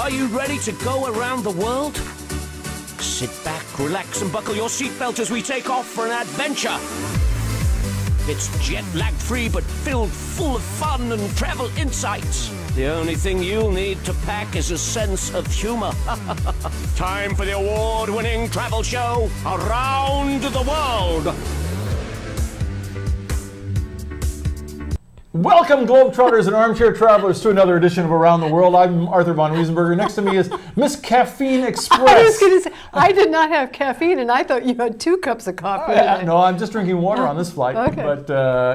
Are you ready to go around the world? Sit back, relax, and buckle your seatbelt as we take off for an adventure. It's jet-lag free but filled full of fun and travel insights. The only thing you'll need to pack is a sense of humor. Time for the award-winning travel show, Around the World. Welcome, Globetrotters and armchair travelers, to another edition of Around the World. I'm Arthur von Riesenberger. Next to me is Miss Caffeine Express. I was going to say, I did not have caffeine, and I thought you had 2 cups of coffee. No, I'm just drinking water on this flight. Okay. But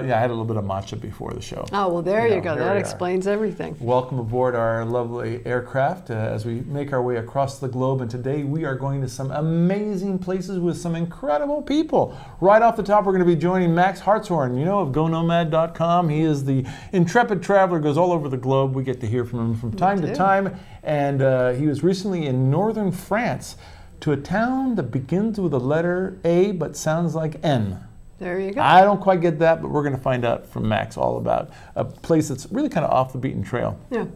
yeah, I had a little bit of matcha before the show. Oh, well, there you go. That explains everything. Welcome aboard our lovely aircraft as we make our way across the globe. And today we are going to some amazing places with some incredible people. Right off the top, we're going to be joining Max Hartshorne, you know, of GoNomad.com. He is the intrepid traveler, goes all over the globe. We get to hear from him from time to time. And he was recently in northern France to a town that begins with a letter A but sounds like N. There you go. I don't quite get that, but we're going to find out from Max all about a place that's really kind of off the beaten trail. Yeah.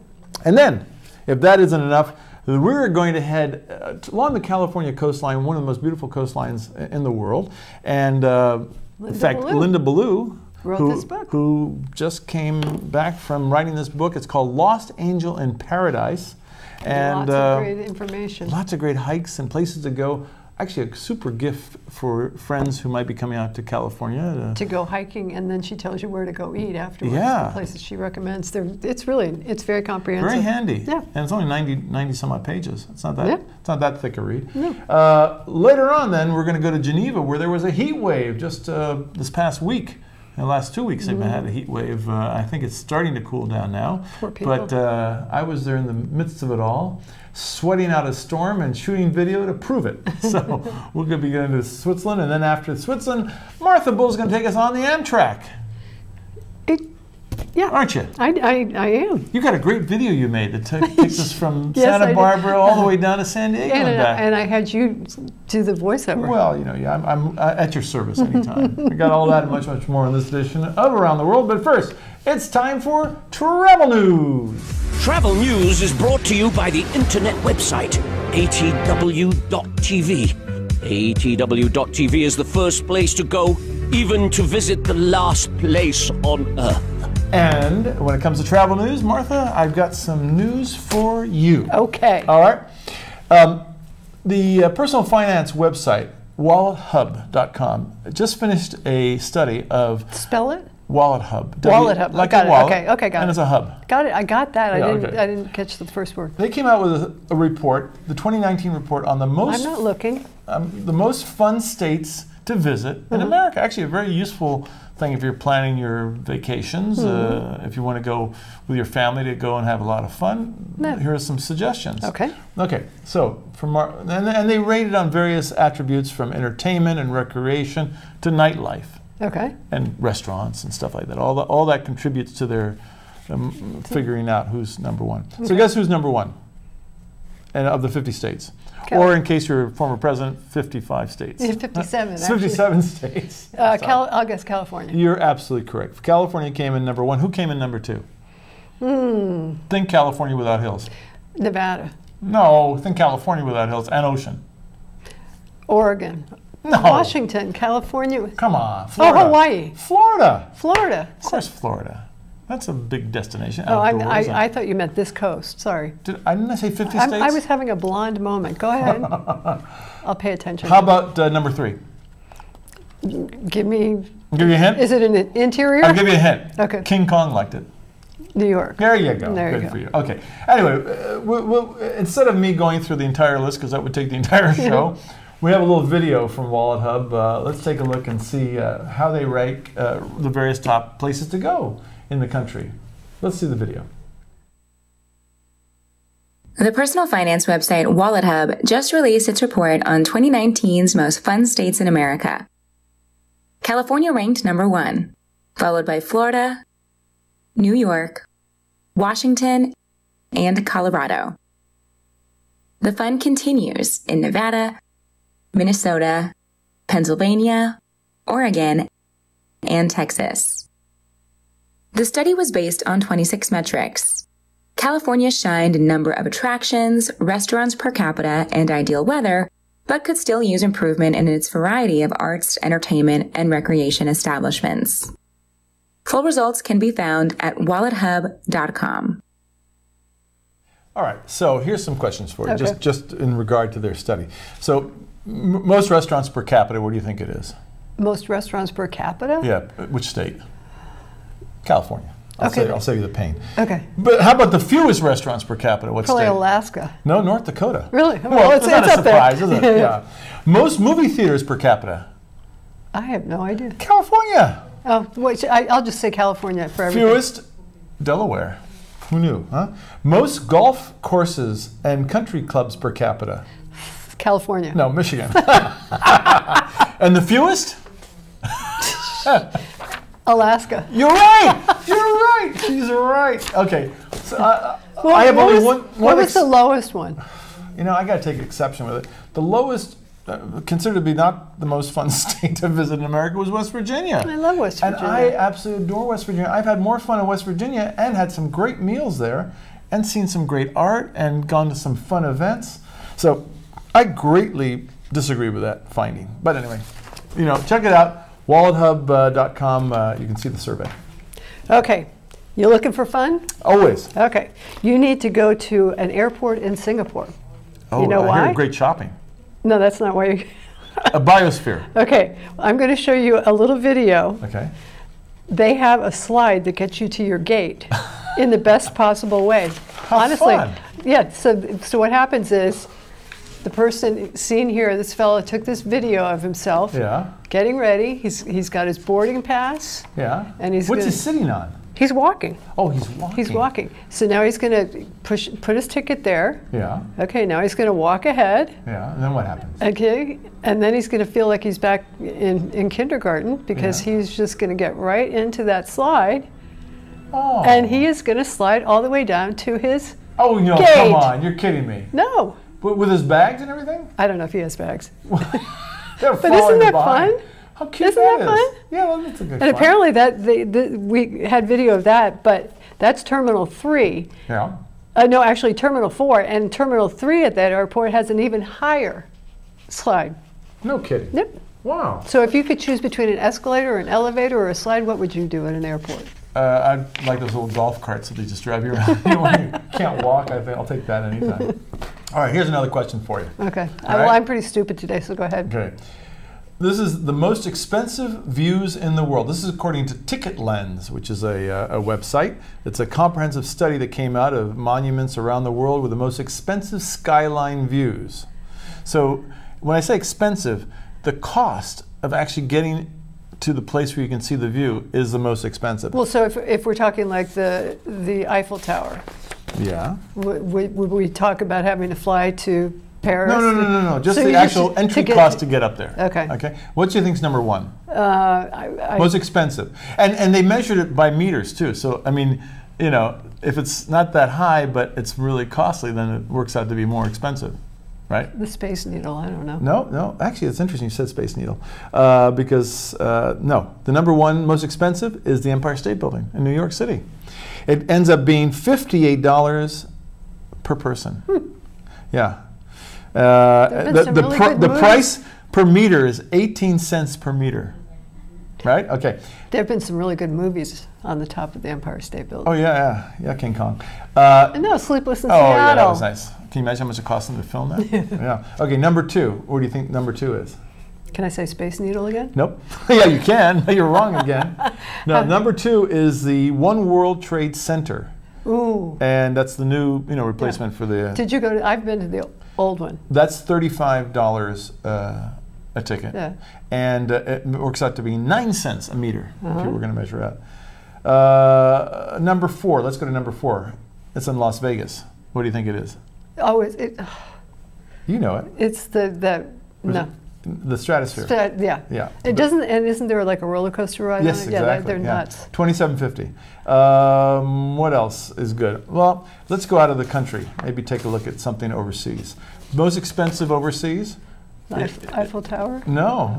And then, if that isn't enough, we're going to head along the California coastline, one of the most beautiful coastlines in the world. And in fact, Linda Ballou wrote this book. Who just came back from writing this book. It's called Lost Angel in Paradise. And lots of great information. Lots of great hikes and places to go. Actually, a super gift for friends who might be coming out to California. To go hiking, and then she tells you where to go eat afterwards. Yeah. The places she recommends. It's very comprehensive. Very handy. Yeah. And it's only 90 some odd pages. It's not that, it's not that thick a read. No. Later on then, we're going to go to Geneva, where there was a heat wave just this past week. In the last 2 weeks, they've had a heat wave. I think it's starting to cool down now. Poor people. But I was there in the midst of it all, sweating out a storm and shooting video to prove it. So we're going to be going to Switzerland, and then after Switzerland, Martha Bull's going to take us on the Amtrak. Yeah. Aren't you? I am. You got a great video you made that takes us from Santa Barbara all the way down to San Diego and back. And I had you do the voiceover. Well, you know, yeah, I'm at your service anytime. We got all that and much, much more in this edition of Around the World. But first, it's time for Travel News. Travel News is brought to you by the internet website, atw.tv. atw.tv is the first place to go, even to visit the last place on Earth. And when it comes to travel news, Martha, I've got some news for you. Okay. All right. The personal finance website, wallethub.com, just finished a study of... Spell it? WalletHub. WalletHub. Like got a wallet, it. Okay, got it. And it's a hub. Got it. I got that. Yeah, I didn't catch the first word. They came out with a report, the 2019 report on the most... I'm not looking. The most fun states to visit in America. Actually, a very useful thing if you're planning your vacations, if you want to go with your family to go and have a lot of fun. Here are some suggestions. Okay. Okay, so and they rated on various attributes from entertainment and recreation to nightlife. Okay. And restaurants and stuff like that. All that contributes to their figuring out who's number one. Okay. So guess who's number one? And of the 50 states. Or in case you're a former president, 55 states. 57, it's 57 states. I'll guess California. You're absolutely correct. California came in number one. Who came in number two? Think California without hills. Nevada. No, think California without hills and ocean. Oregon. No. Washington, California. Come on, Florida. Oh, Hawaii. Florida. Florida. Of course, Florida. That's a big destination. Oh, I thought you meant this coast. Sorry. Didn't I say 50 states? I was having a blonde moment. Go ahead. I'll pay attention. How about number 3? Give you a hint? Is it an interior? I'll give you a hint. Okay. King Kong liked it. New York. There you go. There Good you go. for you. Okay. Anyway, instead of me going through the entire list, because that would take the entire show, we have a little video from WalletHub. Let's take a look and see how they rank the various top places to go in the country. Let's see the video. The personal finance website WalletHub just released its report on 2019's most fun states in America. California ranked number 1, followed by Florida, New York, Washington, and Colorado. The fun continues in Nevada, Minnesota, Pennsylvania, Oregon, and Texas. The study was based on 26 metrics: California shined in number of attractions, restaurants per capita, and ideal weather, but could still use improvement in its variety of arts, entertainment, and recreation establishments. Full results can be found at wallethub.com. All right, so here's some questions for you, Okay. just in regard to their study. So most restaurants per capita, what do you think it is? Most restaurants per capita? Yeah, which state? California. I'll save you the pain. Okay. But how about the fewest restaurants per capita? What Probably state? Alaska. No, North Dakota. Really? Well, it's not a up there. surprise, is it? Yeah. Most movie theaters per capita? I have no idea. California. Oh, wait, I'll just say California for everything. Fewest? Delaware. Who knew, huh? Most golf courses and country clubs per capita? California. No, Michigan. And the fewest? Alaska. You're right. You're right. She's right. Okay. So I have only one. What was the lowest one? You know, I got to take exception with it. The lowest, considered to be not the most fun state to visit in America, was West Virginia. I love West Virginia. And I absolutely adore West Virginia. I've had more fun in West Virginia and had some great meals there, and seen some great art and gone to some fun events. So I greatly disagree with that finding. But anyway, you know, check it out. WalletHub.com. You can see the survey. Okay. You looking for fun? Always. Okay. You need to go to an airport in Singapore. Oh, you know I why? hear great shopping. No, that's not why you... A biosphere. Okay. I'm going to show you a little video. Okay. They have a slide that gets you to your gate in the best possible way. How Honestly. fun. Yeah. So what happens is the person seen here, this fellow took this video of himself Yeah. getting ready. He's got his boarding pass. Yeah. And he's What's gonna- he sitting on? He's walking. Oh, he's walking. He's walking. So now he's going to put his ticket there. Yeah. Okay, now he's going to walk ahead. Yeah. And then what happens? Okay, and then he's going to feel like he's back in kindergarten because Yeah. he's just going to get right into that slide. Oh. And he is going to slide all the way down to his Oh, no, gate. come on. You're kidding me. No, With his bags and everything? I don't know if he has bags. They're But isn't falling that by. fun? How cute Isn't that is. fun? Yeah, well, that's a good And fun. apparently we had video of that, but that's Terminal 3. Yeah. No, actually Terminal 4, and Terminal 3 at that airport has an even higher slide. No kidding. Yep. Wow. So if you could choose between an escalator, an elevator, or a slide, what would you do at an airport? I'd like those little golf carts that they just drive you around. When you can't walk, I think I'll take that anytime. All right, here's another question for you. Okay. All Well, right. I'm pretty stupid today, so go ahead. Okay. This is the most expensive views in the world. This is according to Ticket Lens, which is a website. It's a comprehensive study that came out of monuments around the world with the most expensive skyline views. So when I say expensive, the cost of actually getting to the place where you can see the view is the most expensive. Well, so if we're talking like the Eiffel Tower, Yeah. would we talk about having to fly to Paris? No. Just So the you actual entry to get- cost to get up there. Okay. Okay. What do you think's number one? I- Most expensive, and they measured it by meters too. So I mean, you know, if it's not that high but it's really costly, then it works out to be more expensive, right? the Space Needle, I don't know. No. Actually, it's interesting you said Space Needle, because no, the number one most expensive is the Empire State Building in New York City. It ends up being $58 per person. Yeah. been some really good The movies. price per meter is 18 cents per meter. Right? Okay. There have been some really good movies on the top of the Empire State Building. Oh, yeah, King Kong. No, Sleepless in Oh, Seattle. yeah, that was nice. Can you imagine how much it cost them to film that? Yeah. Okay, number two. What do you think number two is? Can I say Space Needle again? Nope. Yeah, you can. You're wrong again. No, number two is the One World Trade Center. Ooh. And that's the new, replacement for the... Did you go to, I've been to the old one. That's $35 a ticket. Yeah. And it works out to be 9 cents a meter, if you were going to measure out. Number four. Let's go to number four. It's in Las Vegas. What do you think it is? Oh, You know it. it's the no. The Stratosphere. Yeah. Yeah. It doesn't, and isn't there like a roller coaster ride Yes, on it? Yeah, exactly. they're nuts. $27.50. What else is good? Well, let's go out of the country. Maybe take a look at something overseas. Most expensive overseas? Eiffel Tower? No.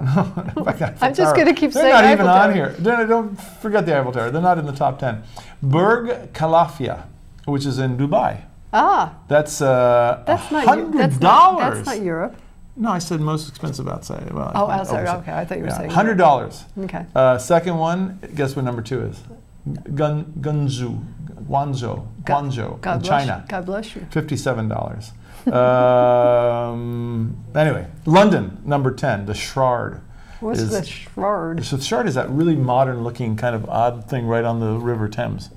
I'm just going to keep They're saying not Eiffel even Tower. on here. Don't forget the Eiffel Tower. They're not in the top 10. Burj Khalifa, which is in Dubai. Ah, That's that's not $100. That's not Europe. No, I said most expensive outside. Well, Oh, outside. Okay, I thought you were saying $100. Okay. Second one, guess what number 2 is? Guangzhou, in China. God bless you. $57. Anyway, London, number 10, the Shard. What's the Shard? So the Shard is that really modern-looking kind of odd thing right on the River Thames.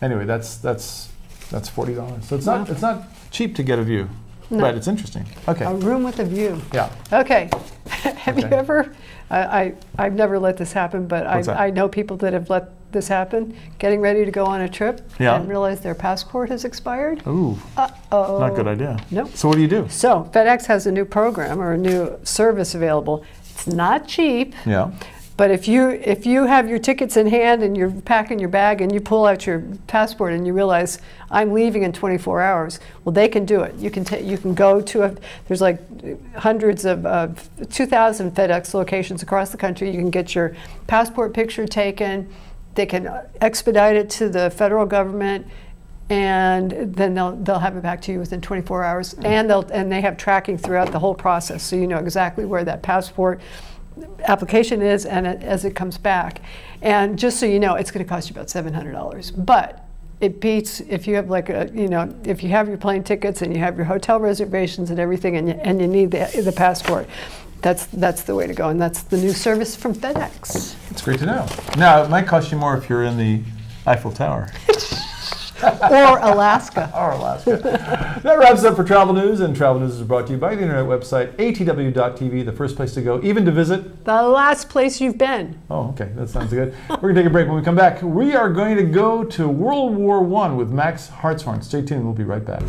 Anyway, that's $40. So it's not cheap to get a view, but it's interesting. Okay. A room with a view. Yeah. Okay. Have you ever? I've never let this happen, but I know people that have let this happen. Getting ready to go on a trip and realize their passport has expired. Ooh. Uh-oh. Not a good idea. Nope. So what do you do? So FedEx has a new program or a new service available. It's not cheap. Yeah. But if you have your tickets in hand and you're packing your bag and you pull out your passport and you realize I'm leaving in 24 hours, well, they can do it. You can go to there's like hundreds of 2,000 FedEx locations across the country. You can get your passport picture taken. They can expedite it to the federal government, and then they'll have it back to you within 24 hours. And they have tracking throughout the whole process, so you know exactly where that passport application is and as it comes back. And just so you know, it's going to cost you about $700. But it beats if you have if you have your plane tickets and you have your hotel reservations and everything, and you need the passport. That's the way to go, and that's the new service from FedEx. It's great to know. Now, it might cost you more if you're in the Eiffel Tower. Or Alaska. Or Alaska. That wraps up for Travel News, and Travel News is brought to you by the internet website atw.tv, the first place to go, even to visit. The last place you've been. Oh, okay, that sounds good. We're going to take a break. When we come back, we are going to go to World War I with Max Hartshorne. Stay tuned, we'll be right back.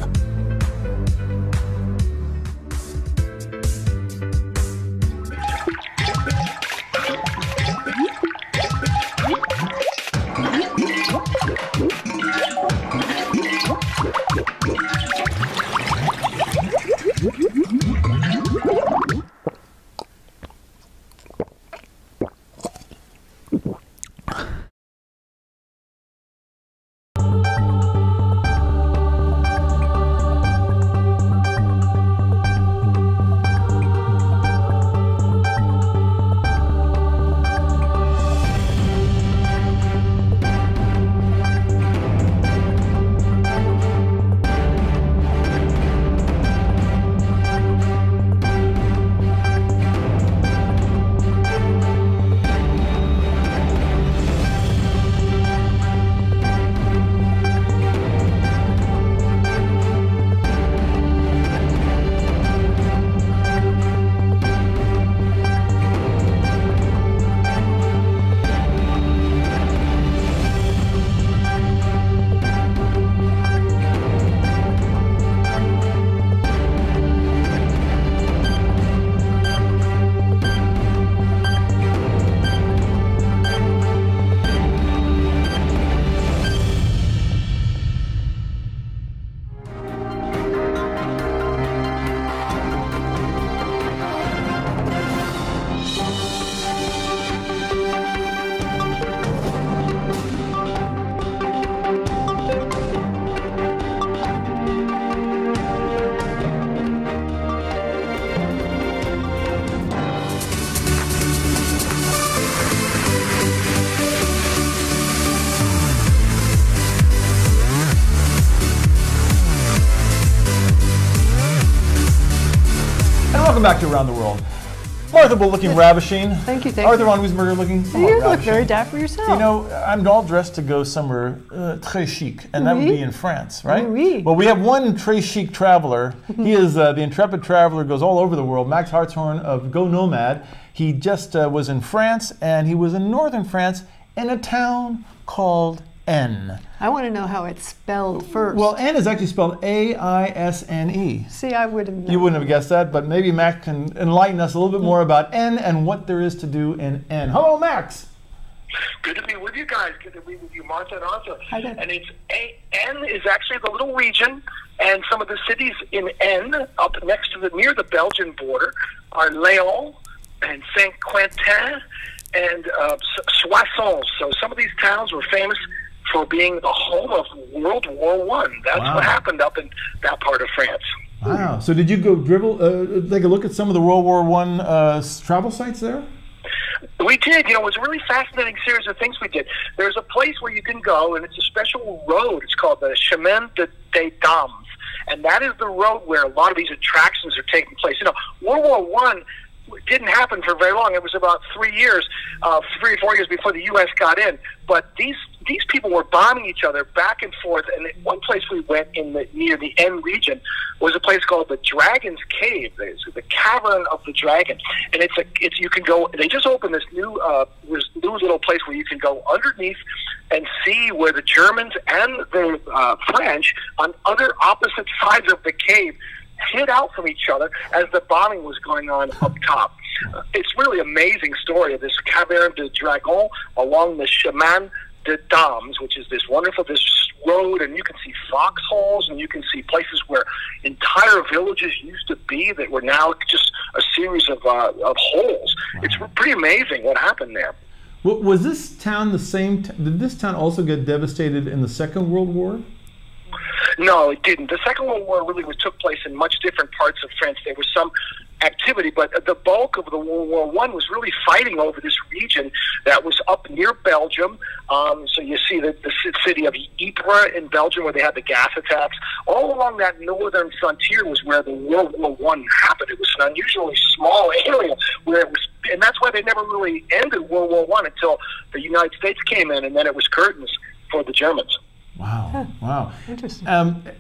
Welcome back to Around the World. Martha Bull looking ravishing. Thank you, Arthur von Wiesenberger looking You look very dapper yourself. You know, I'm all dressed to go somewhere très chic, and that would be in France, right? Oui. Well, we have one très chic traveler. He is the intrepid traveler, goes all over the world. Max Hartshorne of GoNomad. He just was in France, and he was in northern France in a town called Aisne. I want to know how it's spelled first. Well, Aisne is actually spelled A-I-S-N-E. See, I would have known. You wouldn't have guessed that, but maybe Max can enlighten us a little bit more about Aisne and what there is to do in Aisne. Hello, Max. Good to be with you guys. Good to be with you, Martha and Arthur. Hi there. And Aisne is actually the little region, and some of the cities in Aisne, up next to near the Belgian border, are Léon and Saint-Quentin and Soissons. So some of these towns were famous for being the home of World War I. That's what happened up in that part of France. Wow. So did you go take a look at some of the World War I travel sites there? We did. It was a really fascinating series of things we did. There's a place where you can go, and it's a special road. It's called the Chemin des Dames. And that is the road where a lot of these attractions are taking place. World War I didn't happen for very long. It was about 3 or 4 years before the U.S. got in. But these people were bombing each other back and forth. And one place we went near the Aisne region was a place called the Dragon's Cave. It's the Cavern of the Dragon. And you can go. They just opened this new little place where you can go underneath and see where the Germans and the French on other opposite sides of the cave hid out from each other as the bombing was going on up top. It's really amazing story of this Caverne de Dragon along the Chemin des Dames, which is this road, and you can see foxholes, and you can see places where entire villages used to be that were now just a series of holes. Wow. It's pretty amazing what happened there. Was this town the same? Did this town also get devastated in the Second World War? No, it didn't. The Second World War really took place in much different parts of France. There was some activity, but the bulk of the World War I was really fighting over this region that was up near Belgium. So you see the city of Ypres in Belgium, where they had the gas attacks. All along that northern frontier was where the World War I happened. It was an unusually small area where it was, and that's why they never really ended World War I until the United States came in, and then it was curtains for the Germans. Wow! Huh. Wow! Interesting.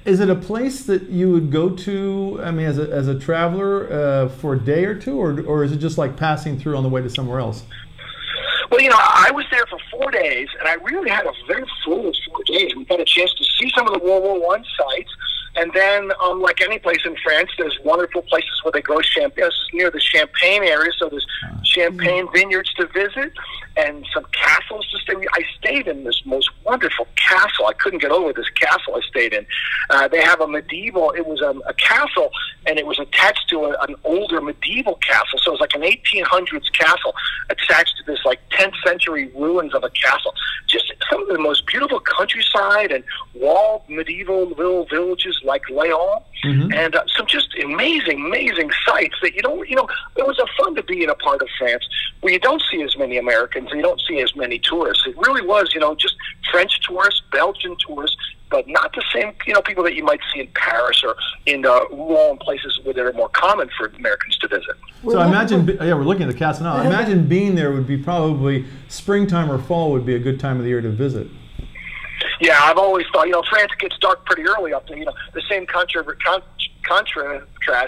Is it a place that you would go to? I mean, as a traveler for a day or two, or is it just like passing through on the way to somewhere else? Well, I was there for 4 days, and I really had a very full 4 days. We got a chance to see some of the World War I sites, and then, like any place in France, there's wonderful places where they grow champagne. Near the Champagne area, so there's champagne vineyards to visit and some castles to stay. I stayed in this most wonderful castle. I couldn't get over this castle I stayed in. They have a medieval, it was a castle, and it was attached to an older medieval castle. So it was like an 1800s castle attached to this like 10th century ruins of a castle. Just some of the most beautiful countryside and walled medieval little villages like Léon. And some just amazing sights that it was a fun to be in a part of France where you don't see as many Americans and you don't see as many tourists. It really was, just French tourists, Belgian tourists, but not the same, people that you might see in Paris or in Rouen, places where they're more common for Americans to visit. So I imagine, we're looking at the castle now. I imagine being there would be probably springtime or fall would be a good time of the year to visit. Yeah, I've always thought, France gets dark pretty early up there. The same contrast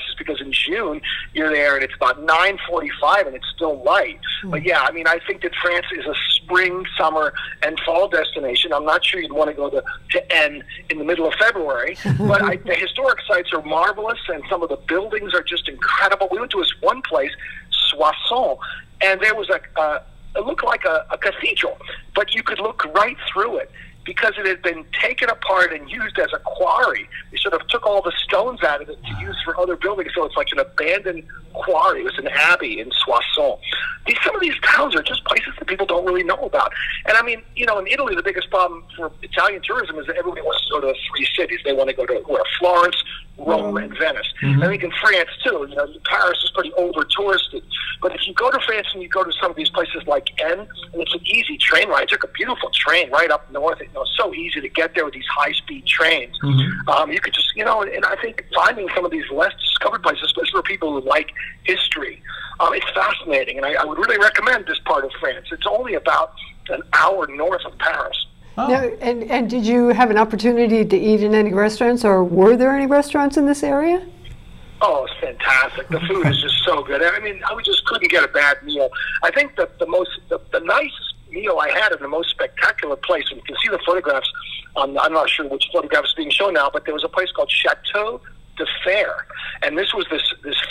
is because in June you're there and it's about 9:45 and it's still light. But yeah, I mean, I think that France is a spring, summer, and fall destination. I'm not sure you'd want to go to Aisne in the middle of February, but the historic sites are marvelous and some of the buildings are just incredible. We went to this one place, Soissons, and there was it looked like a cathedral, but you could look right through it, because it had been taken apart and used as a quarry. They sort of took all the stones out of it to use for other buildings, so it's like an abandoned quarry. It was an abbey in Soissons. Some of these towns are just places that people don't really know about. And I mean, in Italy, the biggest problem for Italian tourism is that everybody wants to go to the three cities. They want to go to Florence, Rome, and Venice. I think in France, too, Paris is pretty over-touristed. But if you go to France and you go to some of these places like Aisne, and it's an easy train ride. I took a beautiful train right up north. It's so easy to get there with these high-speed trains. You could just, and I think finding some of these less discovered places, especially for people who like history, it's fascinating. And I would really recommend this part of France. It's only about an hour north of Paris. Oh. Now, and did you have an opportunity to eat in any restaurants, or were there any restaurants in this area? Oh, it's fantastic. The food is just so good. I mean, I just couldn't get a bad meal. I think that the nicest meal I had in the most spectacular place, and you can see the photographs, I'm not sure which photograph is being shown now, but there was a place called Chateau de Fer, and this was this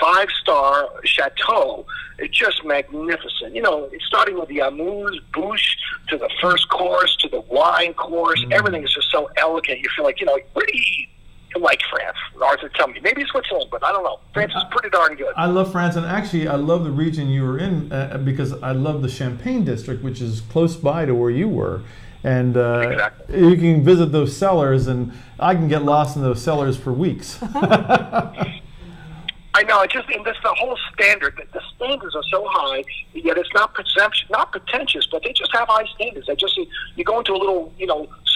5-star chateau. It's just magnificent. It's starting with the amuse-bouche to the first course to the wine course. Everything is just so elegant. You feel like, where do you eat? Like France, Arthur, tell me. Maybe Switzerland, but I don't know. France is pretty darn good. I love France, and actually I love the region you were in because I love the Champagne district, which is close by to where you were. And Exactly. you can visit those cellars, and I can get lost in those cellars for weeks. I know, and that's the whole standard. The standards are so high, yet it's not pretentious, but they just have high standards. You go into a little,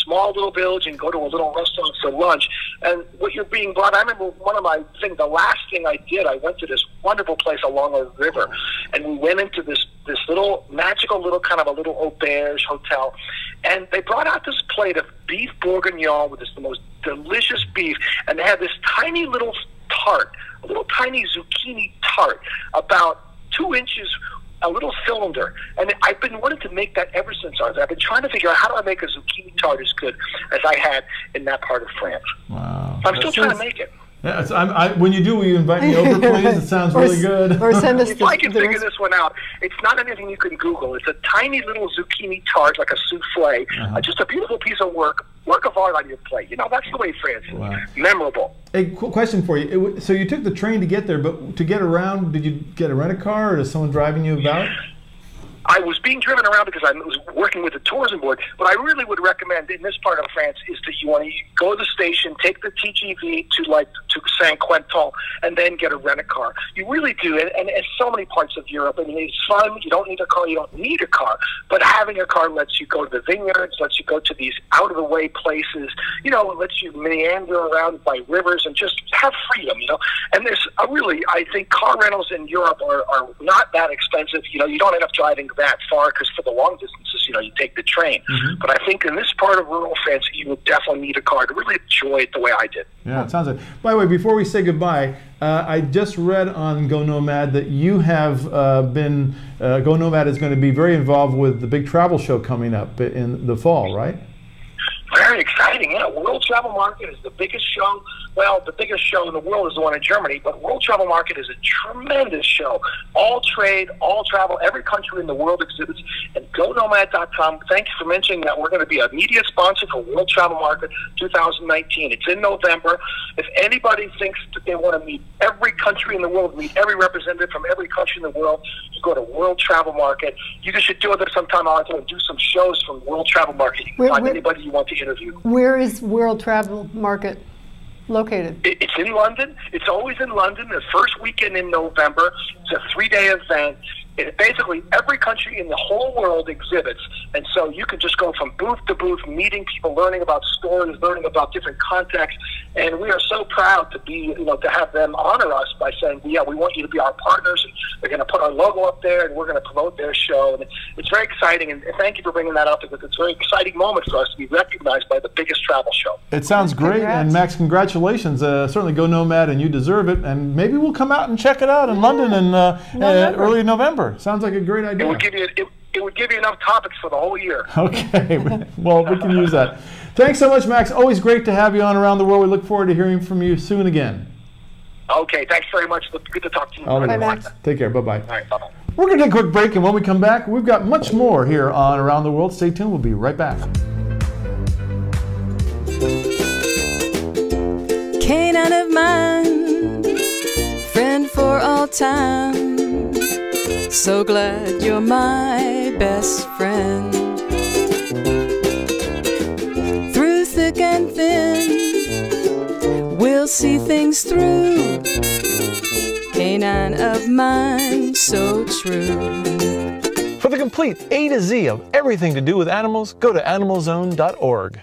small little village and go to a little restaurant for lunch, and what you're being brought. I remember the last thing I did, I went to this wonderful place along a river, and we went into this little magical little kind of a little auberge hotel, and they brought out this plate of beef bourguignon with the most delicious beef, and they had this tiny little tart, a little tiny zucchini tart, about 2 inches, a little cylinder. And I've been wanting to make that ever since. I've been trying to figure out how do I make a zucchini tart as good as I had in that part of France. Wow. I'm still trying to make it. Yeah, when you do, will you invite me over, please? It sounds really good. Or send us if I can figure this one out, it's not anything you can Google. It's a tiny little zucchini tart, like a souffle, just a beautiful piece of work of art on your plate. That's the way France is. Wow. Memorable. A question for you. So you took the train to get there, but to get around, did you get a rent-a-car, or is someone driving you about? I was being driven around because I was working with the tourism board. What I really would recommend in this part of France is that you want to go to the station, take the TGV to Saint-Quentin, and then get a rent-a-car. You really do, and in so many parts of Europe. I mean, it's fun. You don't need a car. You don't need a car. But having a car lets you go to the vineyards, lets you go to these out-of-the-way places. It lets you meander around by rivers and just have freedom. And there's I think car rentals in Europe are not that expensive. You don't end up driving that far, because for the long distances, you take the train. But I think in this part of rural France, you would definitely need a car to really enjoy it the way I did. Yeah, it sounds like. By the way, before we say goodbye, I just read on GoNomad that you have GoNomad is going to be very involved with the big travel show coming up in the fall, right? Very exciting, yeah. World Travel Market is the biggest show. Well, the biggest show in the world is the one in Germany, but World Travel Market is a tremendous show. All trade, all travel, every country in the world exhibits. And GoNomad.com, thank you for mentioning that. We're going to be a media sponsor for World Travel Market 2019. It's in November. If anybody thinks that they want to meet every country in the world, meet every representative from every country in the world, you go to World Travel Market. You should do it sometime on and do some shows from World Travel Market. You can find anybody you want to interview. Where is World Travel Market located? It's in London. It's always in London, the first weekend in November. It's a 3-day event. Basically, every country in the whole world exhibits, and so you can just go from booth to booth, meeting people, learning about stories, learning about different contexts, and we are so proud to be, to have them honor us by saying, we want you to be our partners, and they're going to put our logo up there, and we're going to promote their show, and it's very exciting, and thank you for bringing that up, because it's a very exciting moment for us to be recognized by the biggest travel show. It sounds great, Congrats. And Max, congratulations. Certainly GoNomad, and you deserve it, and maybe we'll come out and check it out in London in early November. Sounds like a great idea. It would give you enough topics for the whole year. Okay, well, we can use that. Thanks so much, Max. Always great to have you on Around the World. We look forward to hearing from you soon again. Okay, thanks very much. Good to talk to you. Bye, Max. Take care. Bye-bye. All right, bye-bye. We're going to take a quick break, and when we come back, we've got much more here on Around the World. Stay tuned. We'll be right back. Canine of mine, friend for all time. So glad you're my best friend. Through thick and thin, we'll see things through. Canine of mine, so true. For the complete A to Z of everything to do with animals, go to animalzone.org.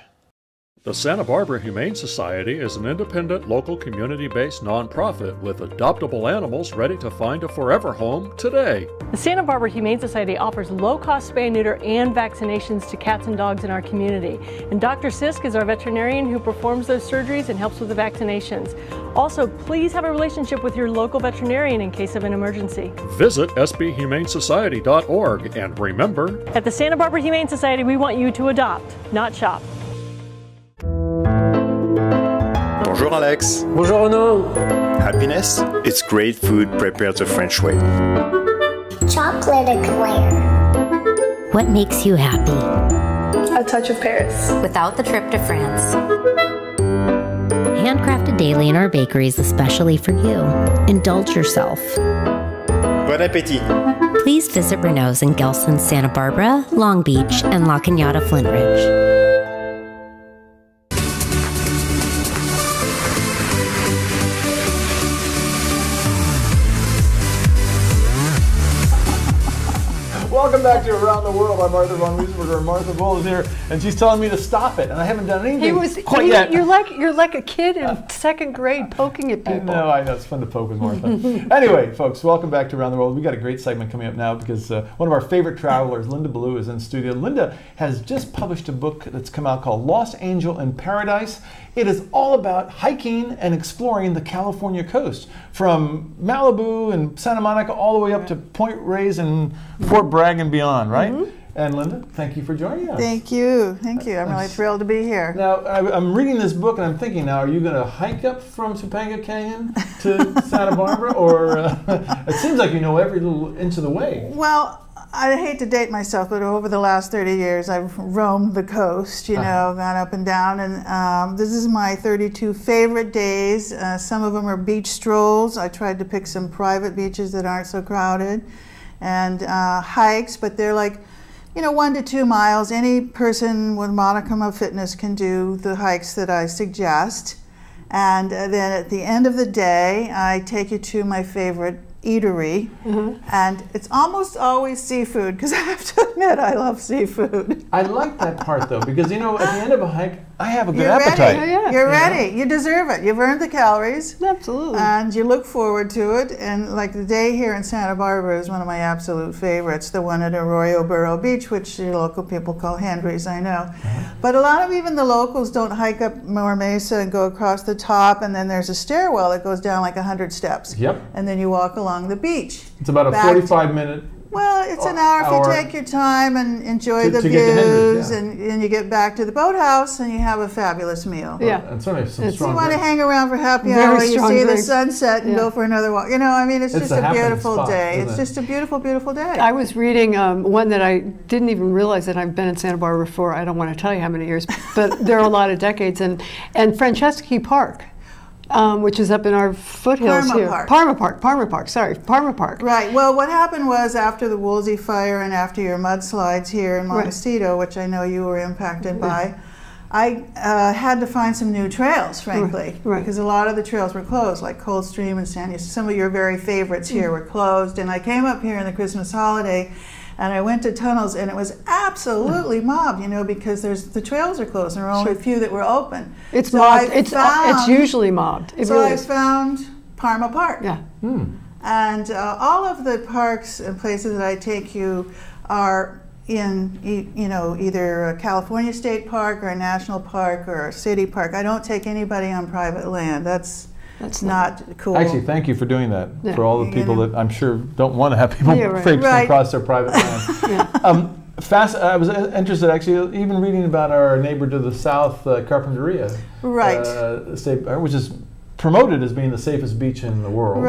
The Santa Barbara Humane Society is an independent, local, community-based nonprofit with adoptable animals ready to find a forever home today. The Santa Barbara Humane Society offers low-cost spay and neuter and vaccinations to cats and dogs in our community. And Dr. Sisk is our veterinarian who performs those surgeries and helps with the vaccinations. Also, please have a relationship with your local veterinarian in case of an emergency. Visit sbhumanesociety.org and remember, At the Santa Barbara Humane Society, we want you to adopt, not shop. Bonjour Alex. Bonjour Renaud. Happiness? It's great food prepared the French way. Chocolate eclair. What makes you happy? A touch of Paris. Without the trip to France. Handcrafted daily in our bakeries especially for you. Indulge yourself. Bon appétit. Please visit Renault's in Gelston, Santa Barbara, Long Beach, and La Cañada, Flint Ridge. Welcome back to Around the World. I'm Arthur von Wiesenberger, and Martha Bull is here, and she's telling me to stop it, and I haven't done anything quite yet. You're like a kid in second grade poking at people. I know, it's fun to poke with Martha. Anyway, folks, welcome back to Around the World. We got a great segment coming up now because one of our favorite travelers, Linda Ballou, is in studio. Linda has just published a book that's come out called Lost Angel in Paradise. It is all about hiking and exploring the California coast, from Malibu and Santa Monica all the way up to Point Reyes and Fort Bragg and beyond, right? And Linda, thank you for joining us. Thank you. Thank you. I'm really thrilled to be here. Now, I'm reading this book and I'm thinking, now, are you going to hike up from Topanga Canyon to Santa Barbara? Or it seems like you know every little inch of the way. Well, I hate to date myself, but over the last 30 years, I've roamed the coast, you know, gone up and down. And this is my 32 favorite days. Some of them are beach strolls. I tried to pick some private beaches that aren't so crowded. And hikes, but they're like, 1 to 2 miles. Any person with modicum of fitness can do the hikes that I suggest. And then at the end of the day, I take you to my favorite eatery, and it's almost always seafood, because I have to admit I love seafood. I like that part though, because at the end of a hike, I have a good appetite. You're ready. You deserve it. You've earned the calories. Absolutely. And you look forward to it. And like the day here in Santa Barbara is one of my absolute favorites, the one at Arroyo Burro Beach, which your local people call Hendry's, I know. But a lot of even the locals don't hike up More Mesa and go across the top, and then there's a stairwell that goes down like 100 steps. Yep. And then you walk along the beach. It's about a 45-minute. Well, it's an hour if you take your time and enjoy the views, and you get back to the boathouse and you have a fabulous meal. Yeah. And some you want to hang around for happy hour, you see the sunset and go for another walk. It's just a beautiful day. It's just a beautiful, beautiful day. I was reading one that I didn't even realize that I've been in Santa Barbara for, I don't want to tell you how many years, but there are a lot of decades. And Franceschi Park, which is up in our foothills here. Parma Park. Right. Well, what happened was after the Woolsey fire and after your mudslides here in Montecito, which I know you were impacted by, I had to find some new trails, frankly, because a lot of the trails were closed, like Coldstream and San Diego. Some of your very favorites here were closed, and I came up here in the Christmas holiday, and I went to tunnels, and it was absolutely mobbed, because the trails are closed, and there were only a few that were open. It's mobbed. It's usually mobbed. I found Parma Park. Yeah. And all of the parks and places that I take you are in, either a California State Park or a national park or a city park. I don't take anybody on private land. That's not cool. Actually, thank you for doing that for all the people that I'm sure don't want to have people traipsing across their private land. I was interested, actually, even reading about our neighbor to the south, Carpinteria, which is promoted as being the safest beach in the world,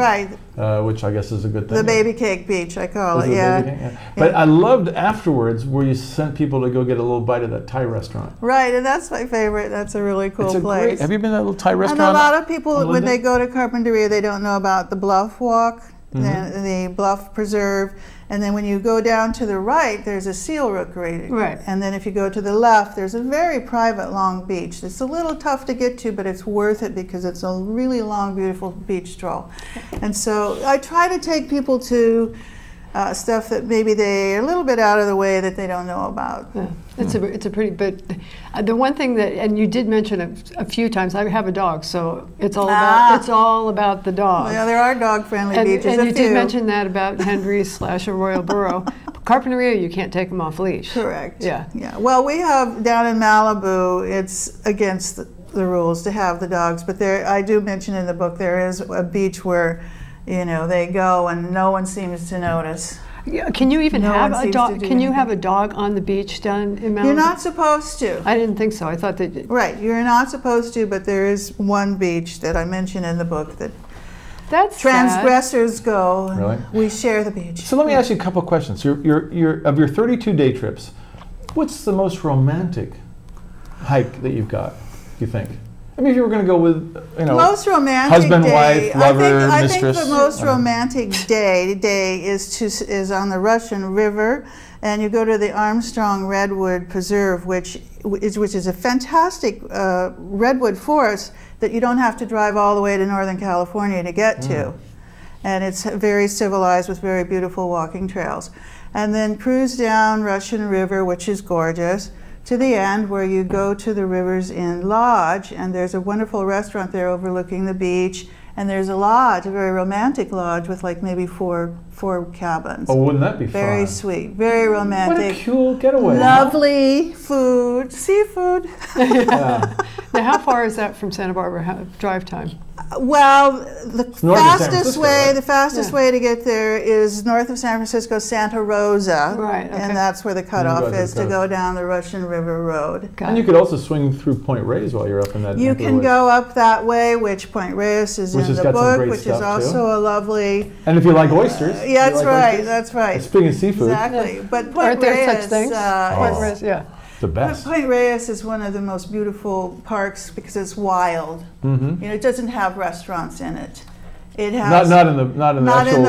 which I guess is a good thing. The Baby Cake Beach, I call it, But I loved afterwards where you sent people to go get a little bite of that Thai restaurant. Right, and that's my favorite. That's a really cool place. Have you been to that little Thai restaurant? And a lot of people, when they go to Carpinteria, they don't know about the Bluff Walk, the Bluff Preserve, and then when you go down to the right, there's a seal rookery. Right. And then if you go to the left, there's a very private long beach. It's a little tough to get to, but it's worth it because it's a really long, beautiful beach stroll. And so I try to take people to stuff that maybe they're a little bit out of the way that they don't know about. Yeah. It's a pretty, but the one thing that, and you did mention a few times, I have a dog, so it's all about the dog. Yeah, there are dog-friendly beaches. And you did mention that about Hendry's / Arroyo Burro. Carpinteria, you can't take them off leash. Correct. Yeah. Well, we have down in Malibu, it's against the rules to have the dogs, but I do mention in the book there is a beach where they go and no one seems to notice. Yeah, can you even have a dog? Can you have a dog on the beach down in Malibu? You're not supposed to. I didn't think so. I thought they did. Right, you're not supposed to, but there is one beach that I mention in the book that transgressors go. And we share the beach. So let me ask you a couple of questions. Of your 32 day trips, what's the most romantic hike that you've got, you think? I mean, if you were going to go with, you know, most romantic husband, day, wife, lover, I mistress. think the most romantic day is on the Russian River, and you go to the Armstrong Redwood Preserve, which is a fantastic redwood forest that you don't have to drive all the way to Northern California to get to. And it's very civilized with very beautiful walking trails. And then cruise down Russian River, which is gorgeous, to the end where you go to the Rivers Inn Lodge, and there's a wonderful restaurant there overlooking the beach, and there's a lodge, a very romantic lodge with like maybe four cabins. Oh, wouldn't that be very fun? sweet, very romantic. What a cool getaway. Lovely food, seafood. Yeah. Now, how far is that from Santa Barbara, drive time? Well, the fastest way to get there is north of San Francisco, Santa Rosa, right? Okay. And that's where the cutoff is to go down the Russian River Road. And you could also swing through Point Reyes while you're up in that. You can go up that way, which Point Reyes is in the book, which is also a lovely. And if you like oysters, yeah, that's right. That's right. Speaking of seafood, exactly. But Point Aren't there Reyes, such things? Point Reyes, yeah. The best. Point Reyes is one of the most beautiful parks because it's wild. You know, it doesn't have restaurants in it. It has not in the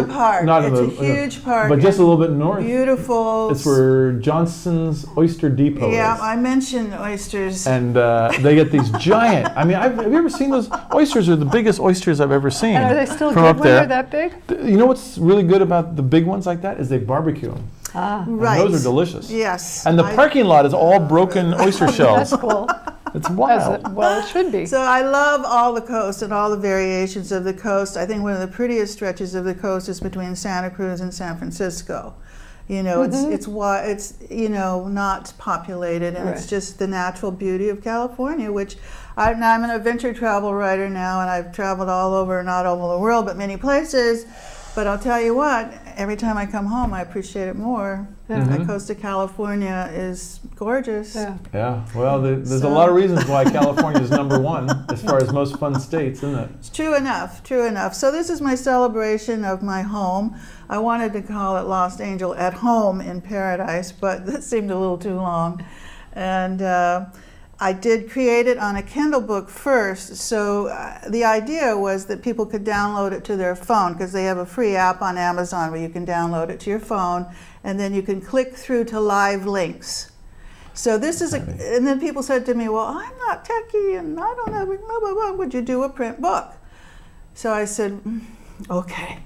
park. It's a huge park, but just a little bit north. Beautiful. It's where Johnson's Oyster Depot is. Yeah, I mentioned oysters. And they get these giant. I mean, have you ever seen those oysters? Are the biggest oysters I've ever seen. And are they still from good up when there. they're that big? You know what's really good about the big ones like that is they barbecue them. Ah, right. And those are delicious. Yes. And the parking lot is all broken oyster shells. That's cool. It's wild. Well, it should be. So I love all the coast and all the variations of the coast. I think one of the prettiest stretches of the coast is between Santa Cruz and San Francisco. You know, it's you know, not populated, and it's just the natural beauty of California, which I'm an adventure travel writer now, and I've traveled all over, not all over the world, but many places. But I'll tell you what, every time I come home, I appreciate it more. The coast of California is gorgeous. Yeah. Well, there's a lot of reasons why California is #1 as far as most fun states, isn't it? It's true enough, true enough. So this is my celebration of my home. I wanted to call it Lost Angel at Home in Paradise, but that seemed a little too long. And I did create it on a Kindle book first, so the idea was that people could download it to their phone, because they have a free app on Amazon where you can download it to your phone, and then you can click through to live links. So this is and then people said to me, well, I'm not techie and I don't have, blah, blah, blah. Would you do a print book? So I said, okay.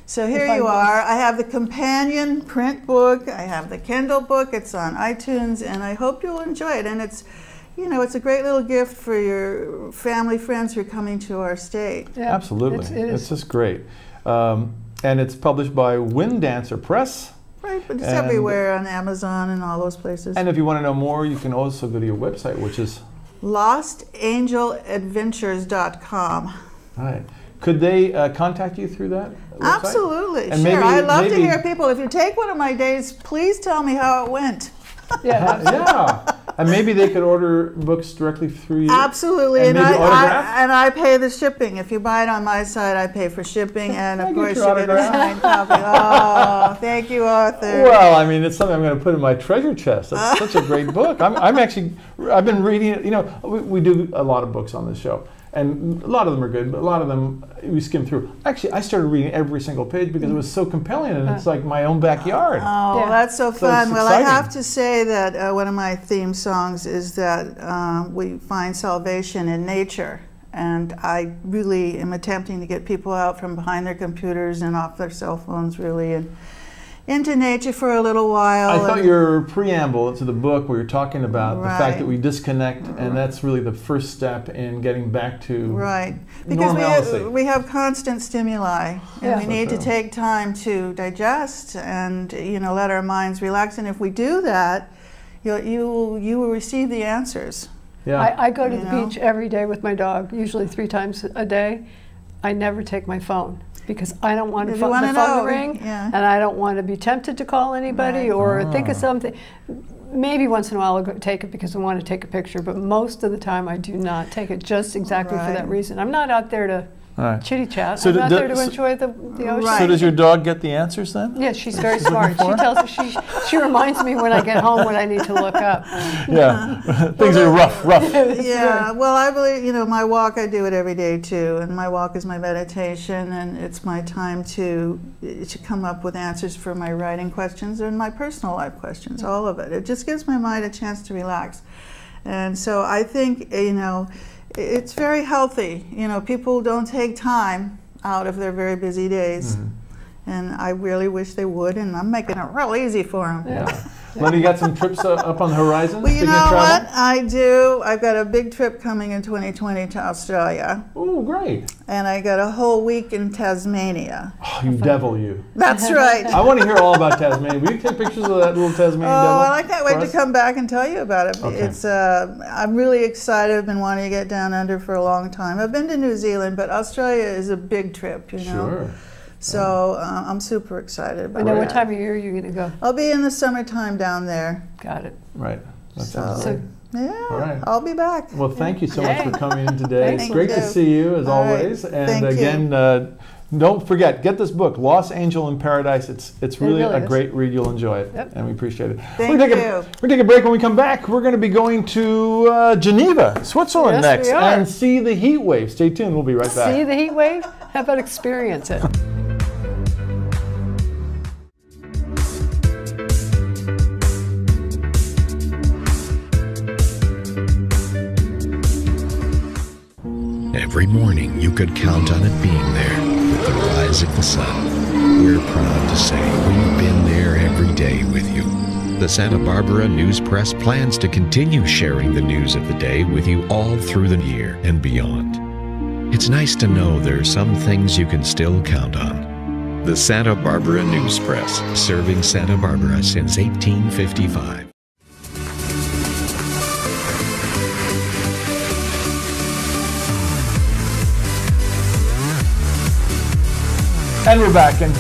So here you are. I have the companion print book, I have the Kindle book, it's on iTunes, and I hope you'll enjoy it. And it's, you know, it's a great little gift for your family, friends who are coming to our state. Yeah, absolutely. It's just great. And it's published by Wind Dancer Press. Right, but it's everywhere on Amazon and all those places. And if you want to know more, you can also go to your website, which is lostangeladventures.com. All right. Could they contact you through that website? Absolutely, and sure. I'd love to hear people. If you take one of my days, please tell me how it went. Yeah. And maybe they could order books directly through you. Absolutely, and I pay the shipping. If you buy it on my site, I pay for shipping, and of course you get a signed copy. Oh, thank you, Arthur. Well, I mean, it's something I'm going to put in my treasure chest. It's such a great book. I've been reading it. You know, we do a lot of books on this show. And a lot of them are good, but a lot of them we skim through. Actually, I started reading every single page because it was so compelling, and it's like my own backyard. Oh, that's so fun. Well, I have to say that one of my theme songs is that we find salvation in nature. And I really am attempting to get people out from behind their computers and off their cell phones, really, and into nature for a little while. I thought your preamble to the book where you're talking about the fact that we disconnect, and that's really the first step in getting back to because we have constant stimuli, and we need to take time to digest and let our minds relax. And if we do that, you will receive the answers. Yeah. I go to the beach every day with my dog, usually 3 times a day. I never take my phone, because I don't want the phone to ring, and I don't want to be tempted to call anybody or think of something. Maybe once in a while I'll go take it because I want to take a picture, but most of the time I do not take it, just exactly for that reason. I'm not out there to Right. chitty chat. So I'm not there to so- enjoy the ocean. Right. So does your dog get the answers then? Yeah, she's very smart. She tells me, she reminds me when I get home what I need to look up. Yeah, things are rough. Yeah, well, I believe, you know, my walk, I do it every day too, and my walk is my meditation, and it's my time to come up with answers for my writing questions and my personal life questions, all of it. It just gives my mind a chance to relax. And so I think, you know, it's very healthy. You know, people don't take time out of their very busy days. And I really wish they would, and I'm making it real easy for them. Yeah. Linda, you got some trips up on the horizon? Well, you know what? I do. I've got a big trip coming in 2020 to Australia. Oh, great. And I got a whole week in Tasmania. Oh, you devil, you. That's right. I want to hear all about Tasmania. Will you take pictures of that little Tasmanian devil? Well, I can't wait to come back and tell you about it. Okay. It's, I'm really excited. I've been wanting to get down under for a long time. I've been to New Zealand, but Australia is a big trip, you know. Sure. So I'm super excited about I know that. what time of year you're going to go. I'll be in the summertime down there. Got it. Right. That So, sounds great. yeah, All right. I'll be back. Well, thank you so much for Yay. coming in today. Thank It's great you. to see you, as All right. always. And Thank you. again, don't forget, get this book, Lost Angel in Paradise. It's really, really a is. great read. You'll enjoy it, Yep. and we appreciate it. Thank we're gonna you. we're gonna take a break. When we come back, we're going to be going to Geneva, Switzerland Yes, next, we are. and see the heat wave. Stay tuned. We'll be right back. See the heat wave? How about experience it? Every morning you could count on it being there with the rise of the sun. We're proud to say we've been there every day with you. The Santa Barbara News Press plans to continue sharing the news of the day with you all through the year and beyond. It's nice to know there are some things you can still count on. The Santa Barbara News Press, serving Santa Barbara since 1855. And we're back, and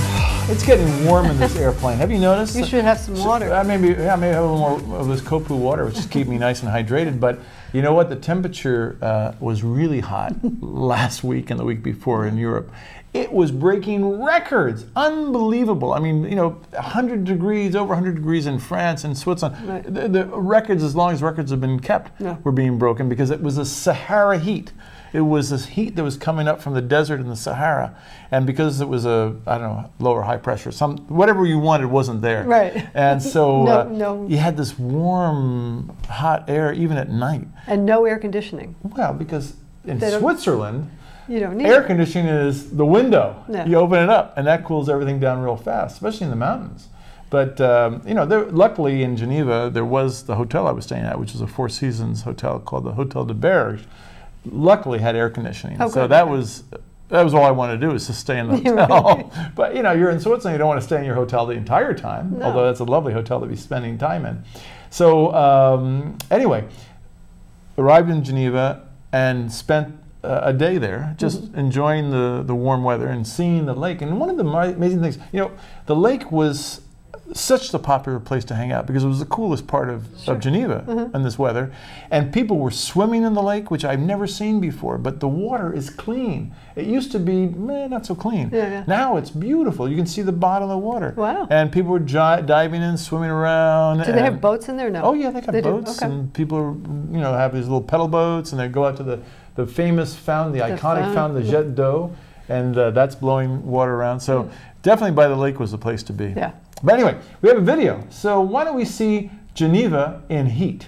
it's getting warm in this airplane. Have you noticed? You should have some water. Maybe have a little more of this Kopu water, which just keep me nice and hydrated. But you know what? The temperature was really hot last week and the week before in Europe. It was breaking records. Unbelievable. I mean, you know, 100 degrees, over 100 degrees in France and Switzerland. Right. The records, as long as records have been kept, were being broken because it was a Sahara heat. It was this heat that was coming up from the desert in the Sahara, and because it was a, I don't know, lower high pressure, whatever you wanted wasn't there. Right. And so No. you had this warm, hot air even at night. And no air conditioning. Well, because in They don't- Switzerland, You don't need air it. conditioning is the window. Yeah. You open it up, and that cools everything down real fast, especially in the mountains. But you know, luckily in Geneva, there was the hotel I was staying at, which was a Four Seasons hotel called the Hotel de Berge. Luckily had air conditioning. Oh, so good. that was all I wanted to do, is to stay in the hotel. But you know, you're in Switzerland, you don't want to stay in your hotel the entire time, although that's a lovely hotel to be spending time in. So anyway, arrived in Geneva and spent a day there, just enjoying the warm weather and seeing the lake. And one of the amazing things, you know, the lake was such a popular place to hang out because it was the coolest part of Geneva in this weather. And people were swimming in the lake, which I've never seen before, but the water is clean. It used to be, not so clean. Now it's beautiful. You can see the bottom of the water. Wow. And people were diving in, swimming around. Do they have boats in there? No. Oh yeah, they got boats, Okay. and people are, you know, have these little pedal boats, and they go out to the famous fountain, the iconic fountain, the Jet d'Eau, and that's blowing water around. So definitely by the lake was the place to be. Yeah. But anyway, we have a video. So why don't we see Geneva in heat?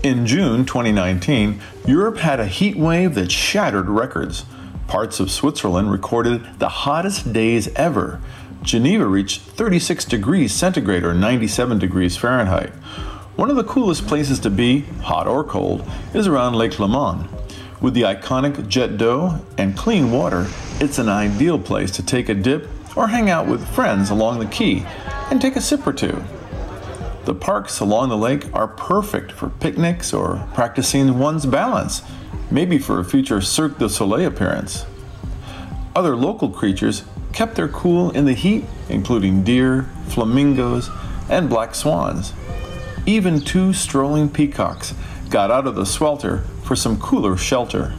In June 2019, Europe had a heat wave that shattered records. Parts of Switzerland recorded the hottest days ever. Geneva reached 36 degrees centigrade or 97 degrees Fahrenheit. One of the coolest places to be, hot or cold, is around Lake Léman. With the iconic Jet d'Eau and clean water, it's an ideal place to take a dip or hang out with friends along the quay and take a sip or two. The parks along the lake are perfect for picnics or practicing one's balance, maybe for a future Cirque du Soleil appearance. Other local creatures kept their cool in the heat, including deer, flamingos, and black swans. Even 2 strolling peacocks got out of the swelter for some cooler shelter.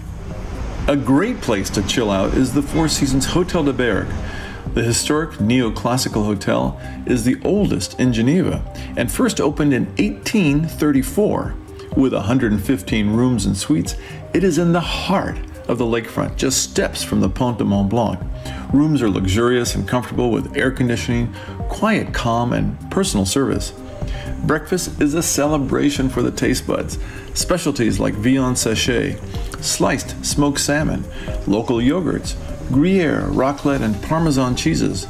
A great place to chill out is the Four Seasons Hotel de Berg. The historic neoclassical hotel is the oldest in Geneva and first opened in 1834. With 115 rooms and suites, it is in the heart of the lakefront, just steps from the Pont de Mont Blanc. Rooms are luxurious and comfortable with air conditioning, quiet calm, and personal service. Breakfast is a celebration for the taste buds. Specialties like viande séchée, sliced smoked salmon, local yogurts, Gruyere, raclette, and Parmesan cheeses.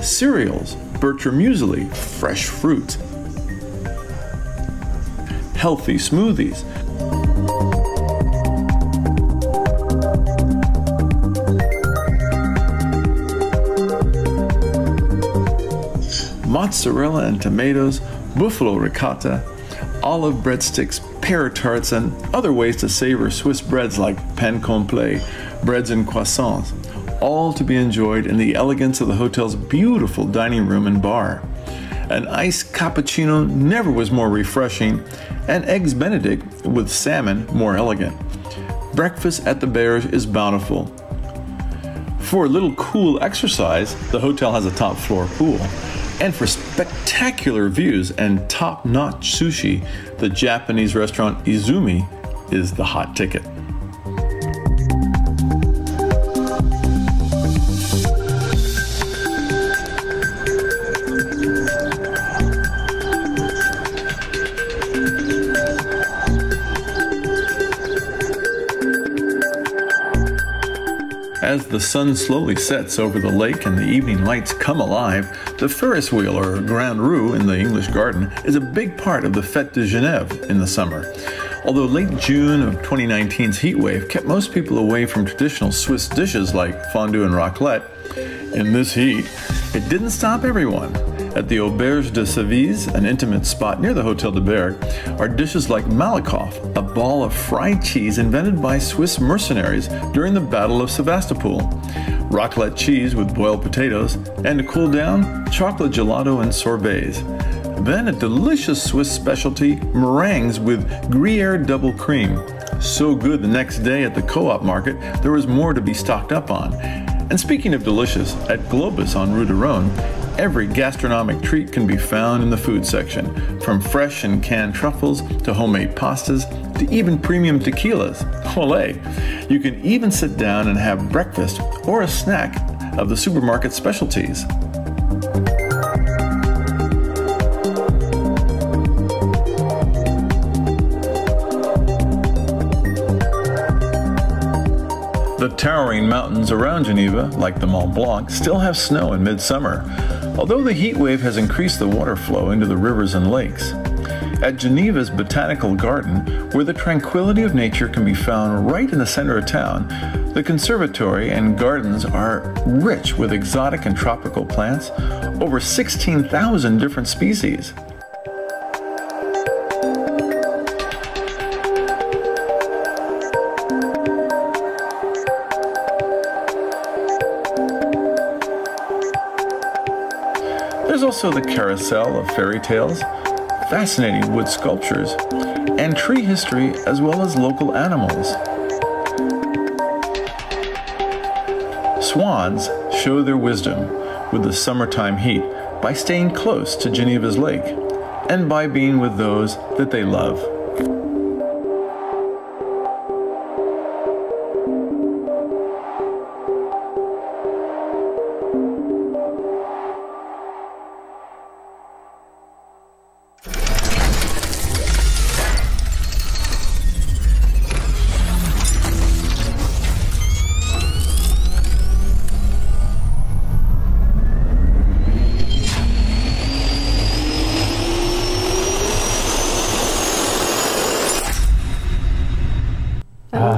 Cereals, Bertram muesli, fresh fruit. Healthy smoothies. Mozzarella and tomatoes, buffalo ricotta, olive breadsticks, pear tarts, and other ways to savor Swiss breads like pain complet, breads and croissants, all to be enjoyed in the elegance of the hotel's beautiful dining room and bar. An iced cappuccino never was more refreshing, and eggs Benedict with salmon more elegant. Breakfast at the Berge is bountiful. For a little cool exercise, the hotel has a top floor pool. And for spectacular views and top-notch sushi, the Japanese restaurant Izumi is the hot ticket. As the sun slowly sets over the lake and the evening lights come alive, the Ferris wheel, or Grand Roue in the English Garden, is a big part of the Fête de Genève in the summer. Although late June of 2019's heatwave kept most people away from traditional Swiss dishes like fondue and raclette, in this heat, it didn't stop everyone. At the Auberge de Cévise, an intimate spot near the Hotel de Berg, are dishes like Malakoff, a ball of fried cheese invented by Swiss mercenaries during the Battle of Sevastopol, raclette cheese with boiled potatoes, and to cool down, chocolate gelato and sorbets. Then a delicious Swiss specialty, meringues with Gruyere double cream. So good the next day at the Co-op market, there was more to be stocked up on. And speaking of delicious, at Globus on Rue de Rhône, every gastronomic treat can be found in the food section, from fresh and canned truffles to homemade pastas to even premium tequilas. Olé! You can even sit down and have breakfast or a snack of the supermarket specialties. The towering mountains around Geneva, like the Mont Blanc, still have snow in midsummer, although the heat wave has increased the water flow into the rivers and lakes. At Geneva's Botanical Garden, where the tranquility of nature can be found right in the center of town, the conservatory and gardens are rich with exotic and tropical plants, over 16,000 different species. There's also the carousel of fairy tales, fascinating wood sculptures, and tree history, as well as local animals. Swans show their wisdom with the summertime heat by staying close to Geneva's lake and by being with those that they love.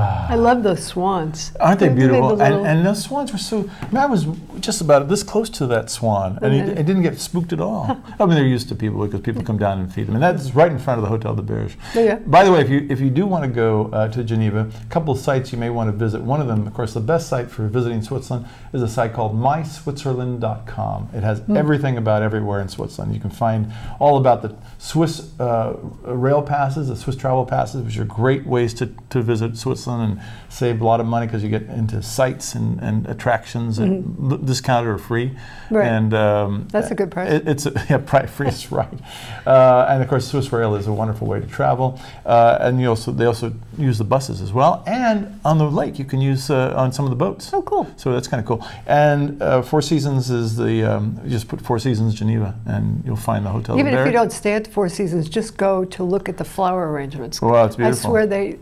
I love those swans. Aren't they beautiful? Little... And those swans were so. I mean, I was just about this close to that swan, and it didn't get spooked at all. I mean, they're used to people because people come down and feed them, and that's right in front of the Hotel de Berge. Yeah. By the way, if you do want to go to Geneva, a couple of sites you may want to visit. One of them, of course, the best site for visiting Switzerland is a site called myswitzerland.com. It has everything about everywhere in Switzerland. You can find all about the Swiss rail passes, the Swiss travel passes, which are great ways to visit Switzerland and save a lot of money because you get into sites and attractions and discounted or free. Right. And that's a good price. It's free is right. And of course, Swiss rail is a wonderful way to travel. And they also use the buses as well. And on the lake, you can use on some of the boats. Oh, cool. So that's kind of cool. And Four Seasons is the you just put Four Seasons Geneva, and you'll find the hotel there. Even if you don't stay at the Four Seasons, just go to look at the flower arrangements. Well, it's beautiful. I swear the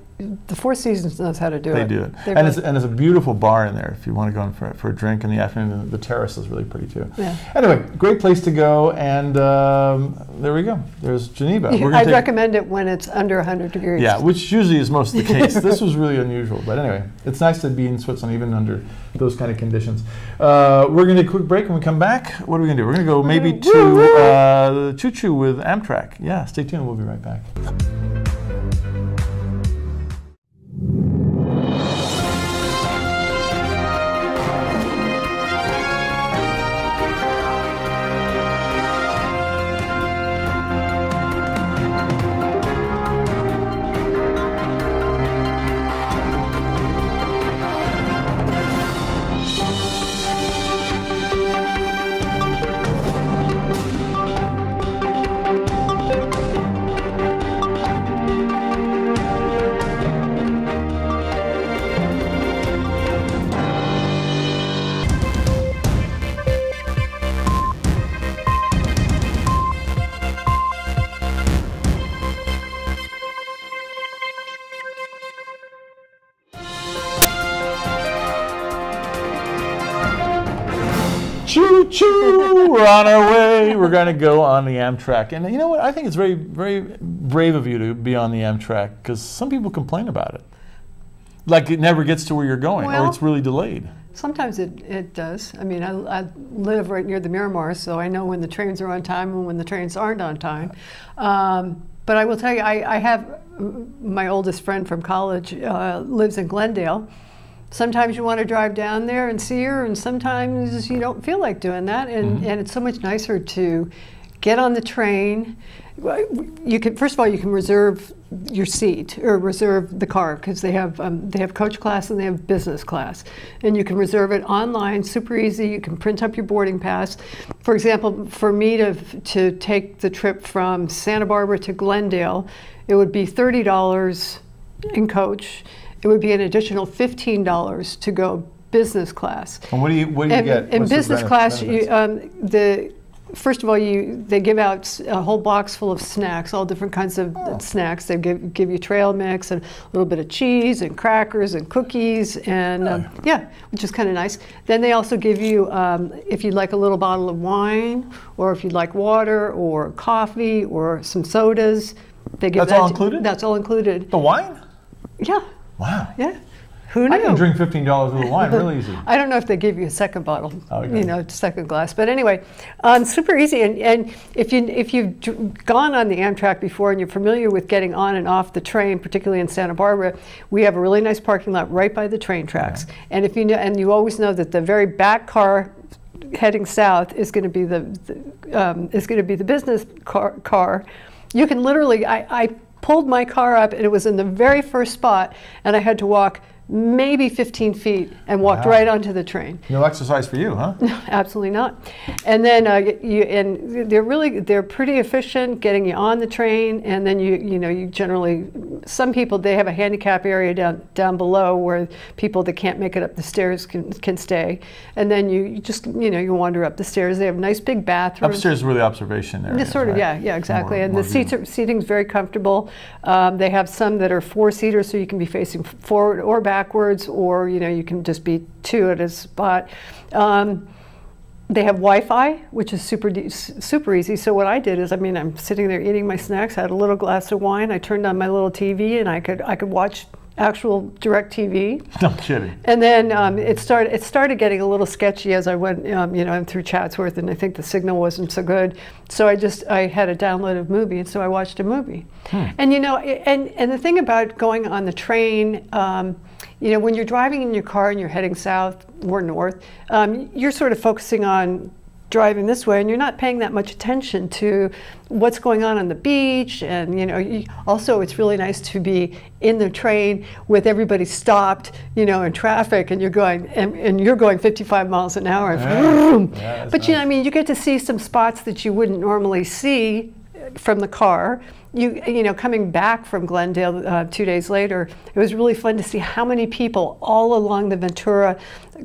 Four Seasons knows how to do it. They do it. And it's a beautiful bar in there if you want to go in for a drink in the afternoon. The terrace is really pretty too. Yeah. Anyway, great place to go, and there we go. There's Geneva. I'd recommend it when it's under 100 degrees. Yeah, which usually is most of the case. This was really unusual, but anyway, it's nice to be in Switzerland even under those kind of conditions. We're going to take a quick break. When we come back, what are we going to do? We're going to go maybe to Choo Choo with Amtrak. Yeah, stay tuned. We'll be right back. Choo choo! We're on our way. We're going to go on the Amtrak. And you know what? I think it's very, very brave of you to be on the Amtrak because some people complain about it. Like it never gets to where you're going or it's really delayed. Sometimes it does. I mean, I live right near the Miramar, so I know when the trains are on time and when the trains aren't on time. But I will tell you, I have my oldest friend from college lives in Glendale. Sometimes you want to drive down there and see her, and sometimes you don't feel like doing that. And it's so much nicer to get on the train. You can, first of all, you can reserve your seat or reserve the car because they have coach class and they have business class, and you can reserve it online, super easy. You can print up your boarding pass. For example, for me to take the trip from Santa Barbara to Glendale, it would be $30 in coach. It would be an additional $15 to go business class. And what do you get? In business class, first of all, they give out a whole box full of snacks, all different kinds of snacks. They give you trail mix and a little bit of cheese and crackers and cookies, and yeah, which is kind of nice. Then they also give you, if you'd like a little bottle of wine, or if you'd like water or coffee or some sodas, they give That's all included? That's all included. The wine? Yeah. Wow. Yeah. Who knew? I can drink $15 worth of wine real easy. I don't know if they give you a second bottle, okay. Second glass. But anyway, super easy. And if you've gone on the Amtrak before and you're familiar with getting on and off the train, particularly in Santa Barbara, we have a really nice parking lot right by the train tracks. Yeah. And if you know, and you always know that the very back car heading south is going to be the business car. You can literally, I pulled my car up and it was in the very first spot, and I had to walk maybe 15 feet and walked right onto the train. No exercise for you, huh? No, absolutely not. And then they're pretty efficient getting you on the train, and then you generally, some people, they have a handicap area down below where people that can't make it up the stairs can stay, and then you just you wander up the stairs. They have nice big bathrooms. Upstairs is really observation area. Sort of, right? yeah, exactly. And the seating's very comfortable. They have some that are 4-seater, so you can be facing forward or backwards, or you can just be two at a spot. They have Wi-Fi, which is super easy. So what I did is, I'm sitting there eating my snacks, had a little glass of wine, I turned on my little TV, and I could watch actual direct TV. No kidding. And then it started getting a little sketchy as I went, you know, through Chatsworth, and I think the signal wasn't so good. So I had a downloaded movie, and so I watched a movie. And you know, and the thing about going on the train, you know, when you're driving in your car and you're heading south or north, you're sort of focusing on driving this way, and you're not paying that much attention to what's going on the beach. And you know, also it's really nice to be in the train with everybody stopped, you know, in traffic, and you're going and you're going 55 miles an hour. Yeah, but you know, I mean, you get to see some spots that you wouldn't normally see from the car. You know, coming back from Glendale 2 days later, it was really fun to see how many people all along the Ventura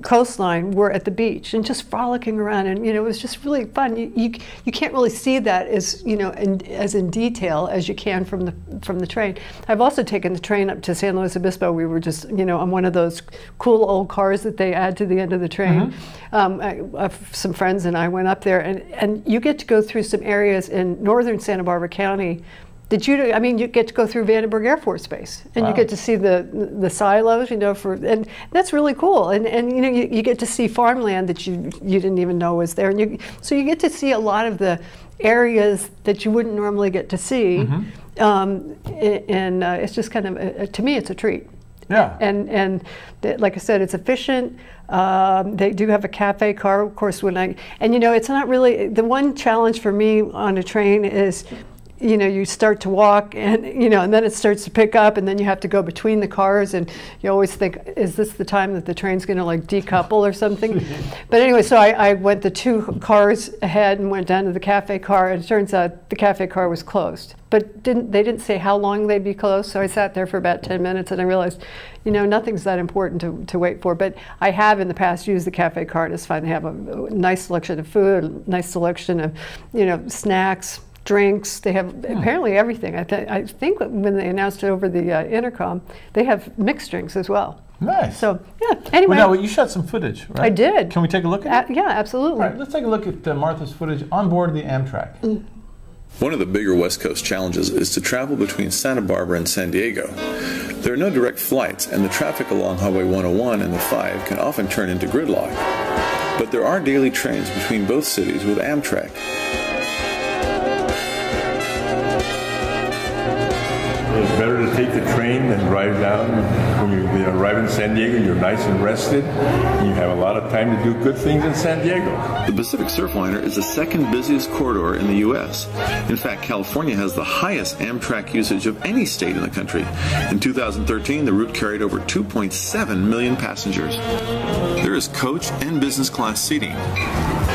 coastline were at the beach and just frolicking around, and you know, it was just really fun. You can't really see that as, you know, as in detail as you can from the train. I've also taken the train up to San Luis Obispo. We were just, you know, on one of those cool old cars that they add to the end of the train. Some friends and I went up there, and you get to go through some areas in northern Santa Barbara County that I mean, you get to go through Vandenberg Air Force Base, and you get to see the silos, you know, and that's really cool. And you know, you get to see farmland that you didn't even know was there, and so you get to see a lot of the areas that you wouldn't normally get to see. And it's just kind of, to me, it's a treat. Yeah. And like I said, it's efficient. They do have a cafe car, of course. And you know, it's not really, the one challenge for me on a train is, you know, you start to walk, and you know, and then it starts to pick up, and then you have to go between the cars, and you always think, is this the time that the train's going to like decouple or something? But anyway, so I went the 2 cars ahead and went down to the cafe car, and it turns out the cafe car was closed. But they didn't say how long they'd be closed, so I sat there for about 10 minutes, and I realized, you know, nothing's that important to wait for. But I have in the past used the cafe car, and it's fun. They have a nice selection of food, a nice selection of, you know, snacks, drinks. They have apparently everything. I think when they announced it over the intercom, they have mixed drinks as well. Nice. So yeah. Anyway, well, now you shot some footage, right? I did. Can we take a look at it? Yeah, absolutely. All right, let's take a look at Martha's footage on board the Amtrak. One of the bigger West Coast challenges is to travel between Santa Barbara and San Diego. There are no direct flights, and the traffic along Highway 101 and the 5 can often turn into gridlock. But there are daily trains between both cities with Amtrak. It's better to take the train than drive down. When you arrive in San Diego, you're nice and rested. You have a lot of time to do good things in San Diego. The Pacific Surfliner is the second busiest corridor in the U.S. In fact, California has the highest Amtrak usage of any state in the country. In 2013, the route carried over 2.7 million passengers. There is coach and business class seating.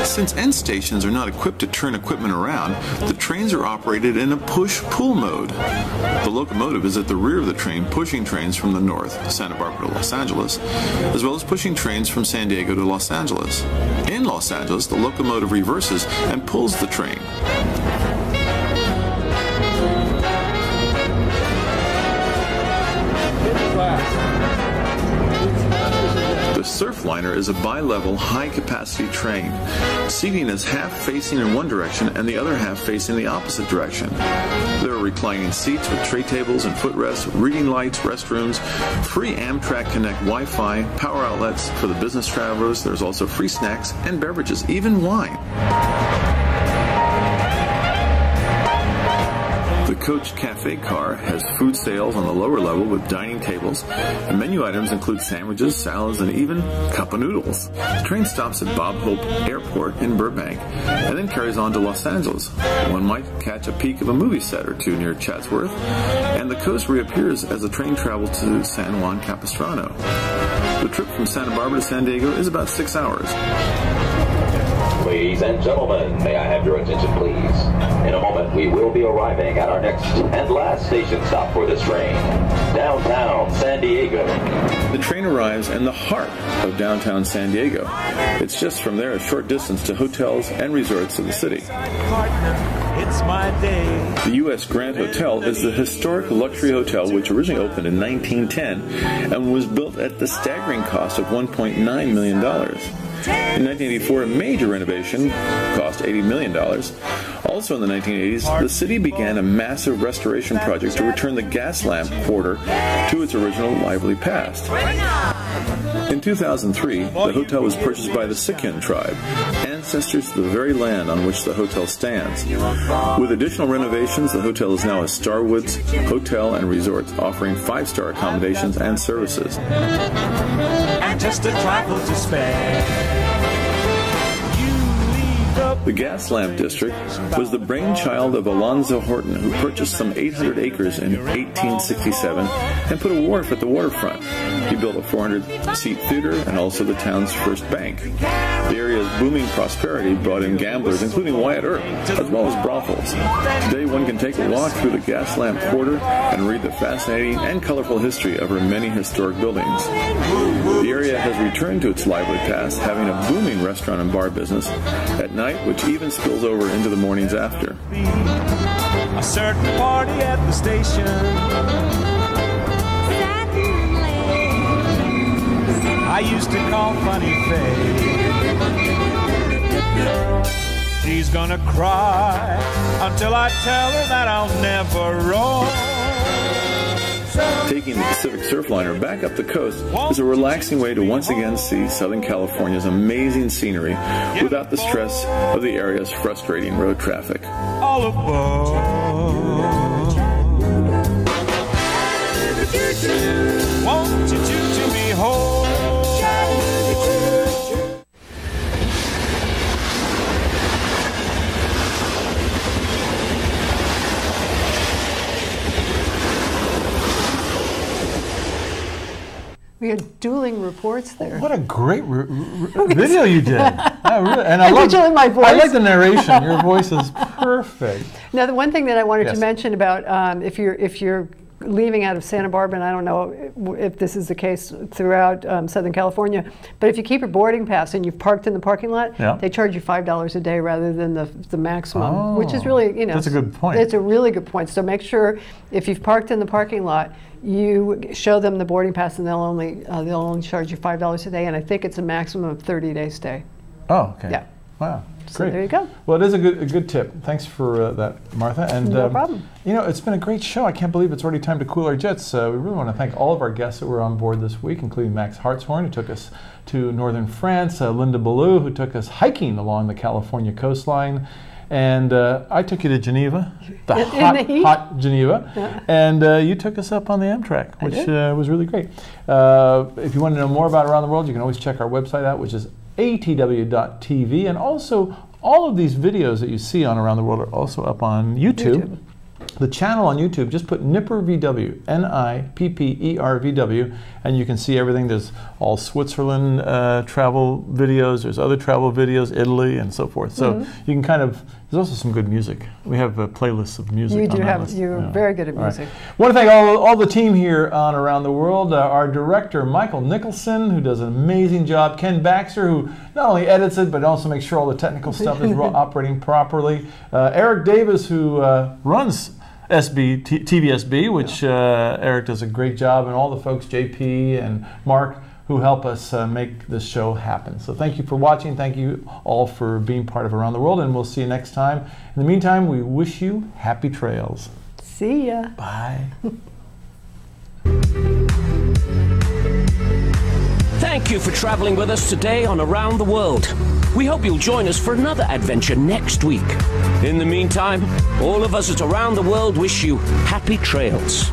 Since end stations are not equipped to turn equipment around, the trains are operated in a push-pull mode. The locomotive is at the rear of the train, pushing trains from the north, Santa Barbara to Los Angeles, as well as pushing trains from San Diego to Los Angeles. In Los Angeles, the locomotive reverses and pulls the train. The Surfliner is a bi-level, high-capacity train. Seating is half facing in one direction and the other half facing the opposite direction. There are reclining seats with tray tables and footrests, reading lights, restrooms, free Amtrak Connect Wi-Fi, power outlets for the business travelers. There's also free snacks and beverages, even wine. The coach cafe car has food sales on the lower level with dining tables, and menu items include sandwiches, salads, and even cup of noodles. The train stops at Bob Hope Airport in Burbank and then carries on to Los Angeles. One might catch a peek of a movie set or two near Chatsworth, and the coast reappears as the train travels to San Juan Capistrano. The trip from Santa Barbara to San Diego is about 6 hours. Ladies and gentlemen, may I have your attention, please? In a moment, we will be arriving at our next and last station stop for this train, downtown San Diego. The train arrives in the heart of downtown San Diego. It's just from there a short distance to hotels and resorts of the city. The U.S. Grand Hotel is the historic luxury hotel which originally opened in 1910 and was built at the staggering cost of $1.9 million. In 1984, a major renovation cost $80 million. Also in the 1980s, the city began a massive restoration project to return the gas lamp quarter to its original lively past. In 2003, the hotel was purchased by the Sikh tribe, ancestors to the very land on which the hotel stands. With additional renovations, the hotel is now a Starwoods Hotel and Resort, offering 5-star accommodations and services. And just a trifle to spare. The gas lamp district was the brainchild of Alonzo Horton, who purchased some 800 acres in 1867 and put a wharf at the waterfront. He built a 400-seat theater and also the town's first bank. The area's booming prosperity brought in gamblers, including Wyatt Earp, as well as brothels. Today, one can take a walk through the gas lamp quarter and read the fascinating and colorful history of her many historic buildings. The area has returned to its lively past, having a booming restaurant and bar business at night, which even spills over into the mornings after. A certain party at the station. I used to call Funny Face. She's gonna cry until I tell her that I'll never roam. Taking the Pacific Surfliner back up the coast is a relaxing way to once again see Southern California's amazing scenery without the stress of the area's frustrating road traffic. All aboard. Won't you to me home? We had dueling reports there. What a great video you did. Really, and I my voice. I like the narration. Your voice is perfect. Now, the one thing that I wanted to mention about if you're leaving out of Santa Barbara, and I don't know if this is the case throughout Southern California, but if you keep your boarding pass and you've parked in the parking lot, they charge you $5 a day rather than the maximum, which is really, you know, that's a good point. It's a really good point. So make sure if you've parked in the parking lot, you show them the boarding pass, and they'll only charge you $5 a day, and I think it's a maximum of 30-day stay. Oh, okay. Yeah. Wow. So Great. there you go. Well, it is a good tip. Thanks for that, Martha. And no problem. You know, it's been a great show. I can't believe it's already time to cool our jets. We really want to thank all of our guests that were on board this week, including Max Hartshorne, who took us to northern France, Linda Ballou, who took us hiking along the California coastline, and I took you to Geneva, the hot Geneva, and you took us up on the Amtrak, which was really great. If you want to know more about Around the World, you can always check our website out, which is atw.tv, and also all of these videos that you see on Around the World are also up on YouTube. The channel on YouTube, just put Nipper VW, NIPPER-VW, and you can see everything. There's all Switzerland travel videos, there's other travel videos, Italy, and so forth. So you can kind of, there's also some good music. We have playlists of music. You do have, you're very good at music. Right. I want to thank all the team here on Around the World. Our director, Michael Nicholson, who does an amazing job. Ken Baxter, who not only edits it, but also makes sure all the technical stuff is operating properly. Eric Davis, who runs TVSB, which Eric does a great job, and all the folks, JP and Mark, who help us make this show happen. So thank you for watching. Thank you all for being part of Around the World, and we'll see you next time. In the meantime, we wish you happy trails. See ya. Bye. Thank you for traveling with us today on Around the World. We hope you'll join us for another adventure next week. In the meantime, all of us at Around the World wish you happy trails.